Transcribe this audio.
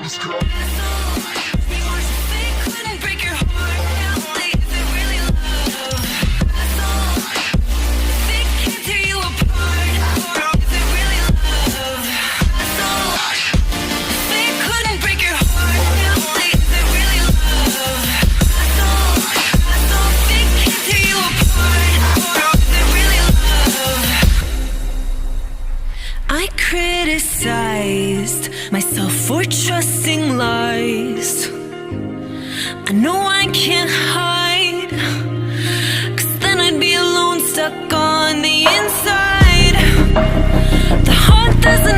couldn't break your heart. Is it really love? They can't tear you apart. Is it really love? They couldn't break your heart. Is it really love? They can't tear you apart. Is it really love? I criticized myself for trusting lies. I know I can't hide, 'cause then I'd be alone, stuck on the inside. The heart doesn't